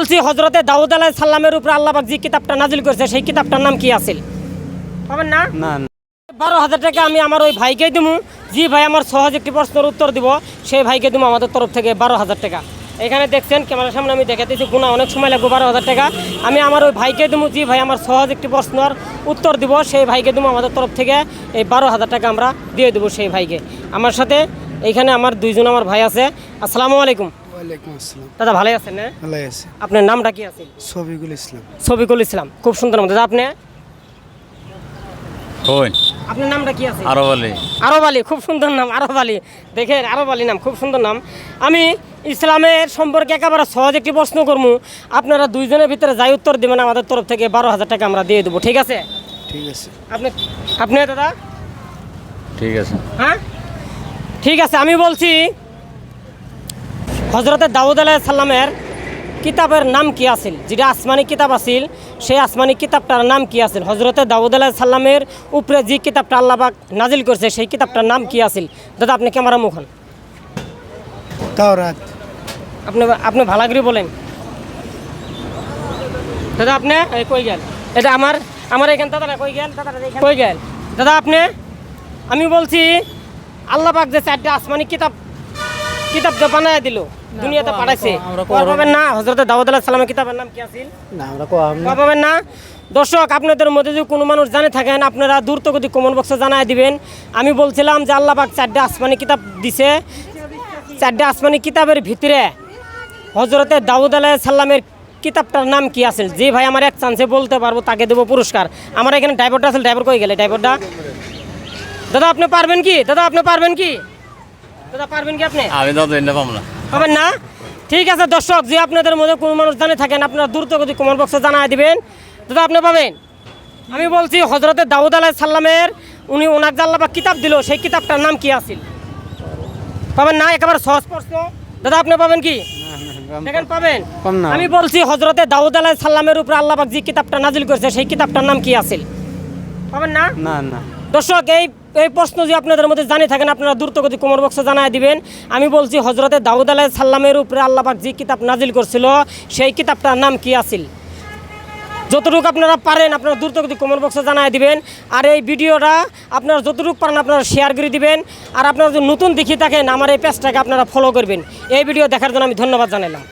বলছি হযরতে দাউদ আলাইহিস সালামের উপরে আল্লাহ পাক যে কিতাবটা নাজিল করেছে সেই কিতাবটার নাম কি আছিল? পাবেন না? না 12,000 টাকা আমি আমার ওই ভাইকে দেবো। যে ভাই আমার সহজ একটি প্রশ্নের উত্তর দিব সেই ভাইকে দেবো আমাদের তরফ থেকে 12,000 টাকা। এখানে দেখছেন ক্যামেরার সামনে আমি দেখাতেছি, গুণা অনেক সময় লাগবে। 12,000 টাকা আমি আমার ওই ভাইকে দেবো। যে ভাই আমার সহজ একটি প্রশ্নের উত্তর দিব সেই ভাইকে দেবো আমাদের তরফ থেকে। এই 12,000 টাকা আমরা দিয়ে দেবো সেই ভাইকে। আমার সাথে এইখানে আমার দুইজন আমার ভাই আছে। আসসালামু আলাইকুম। ওয়ালাইকুম আসসালাম। দাদা ভালো আছেন না? ভালো আছে। আপনার নামটা কি আছে? শফিকুল ইসলাম। শফিকুল ইসলাম, খুব সুন্দর নাম। দাদা আপনি, কই আপনার নামটা কি আছে? আরব আলী। আরব আলী, খুব সুন্দর নাম। আরব আলী, দেখেন আরব আলী নাম, খুব সুন্দর নাম। আমি ইসলামের সম্পর্কে একেবারে সহজ একটি প্রশ্ন করবো, আপনারা দুইজনের ভিতরে যাই উত্তর দেবেন আমাদের তরফ থেকে 12,000 টাকা আমরা দিয়ে দেবো, ঠিক আছে? ঠিক আছে। আপনি আপনি দাদা? ঠিক আছে। হ্যাঁ ঠিক আছে। আমি বলছি হযরতে দাউদ আলাইহিস সালামের কিতাবের নাম কি আছিল? যেটা আসমানি কিতাব আছিল সেই আসমানি কিতাবটার নাম কি আছিল? হযরতে দাউদ আলাইহিস সালামের উপরে যে কিতাবটা আল্লাহ পাক নাজিল করছে সেই কিতাবটার নাম কি আছিল? দাদা আপনি ক্যামেরা মুখান, তাওরাত। আপনি আপনি ভালো করে বলেন। দাদা আপনি কই গেল? এটা আমার আমার এখান দাদা কই গেল? দাদা কই গেল? দাদা আপনি, আমি বলছি আল্লাহ পাক যে চারটা আসমানি কিতাবটা বানায় দিল, দুনিয়াতে পাঠাইছে, পাবেন না? হযরতে দাউদ আলাইহিস সালামের কিতাবের নাম কি আছিল? না আমরা কম না। পাবেন না? দর্শক আপনাদের মধ্যে যদি কোনো মানুষ জানে থাকেন আপনারা দ্রুতগতি কমেন্ট বক্সে জানায় দিবেন। আমি বলছিলাম যে আল্লাহ পাক চারটা আসমানি কিতাব দিছে, চারটা আসমানি কিতাবের ভিতরে হযরতে দাউদ আলাইহিস সালামের কিতাবটার নাম কি আছিল? যে ভাই আমার এক চান্সে বলতে পারবো তাকে দেবো পুরস্কার। আমার এখানে ড্রাইভারটা আছে, ড্রাইভার কই গেলে? ড্রাইভারটা দাদা আপনি পারবেন কি? দাদা আপনি পারবেন কি? দাদা পারবেন কি আপনি? আমি তো এনে পাবো না। পাবেন না? ঠিক আছে দর্শক, যে আপনাদের মধ্যে কোনো মানুষ জানে থাকেন আপনারা দ্রুতগতি কমেন্ট বক্সে জানায় দিবেন। দাদা আপনি পাবেন। আমি বলছি হযরতে দাউদ আলাইহিস সালামের উনি ওনার যে আল্লাহ পাক কিতাব দিল সেই কিতাবটার নাম কি আছিল? পাবেন না? একেবারে সহজ প্রশ্ন। দাদা আপনি পাবেন কি? দেখেন পাবেন। কম না। আমি বলছি হযরতে দাউদ আলাইহিস সালামের উপরে আল্লাহ পাক যে কিতাবটা নাজিল করেছে সেই কিতাবটার নাম কি আছিল? পাবেন না? না না। দর্শক এই প্রশ্ন যে আপনাদের মধ্যে জানে থাকেন আপনারা দ্রুতগতি কমেন্ট বক্সে জানায় দিবেন। আমি বলছি হযরতে দাউদ আলাইহিস সালামের উপরে আল্লাহ পাক যে কিতাব নাজিল করছিল সেই কিতাবটার নাম কি আছিল? যতটুকু আপনারা পারেন আপনারা দ্রুতগতি কমেন্ট বক্সে জানায় দিবেন। আর এই ভিডিওটা আপনারা যতটুকু পারেন আপনারা শেয়ার করে দিবেন। আর আপনারা যদি নতুন দেখে থাকেন আমার এই পেজটাকে আপনারা ফলো করবেন। এই ভিডিও দেখার জন্য আমি ধন্যবাদ জানালাম।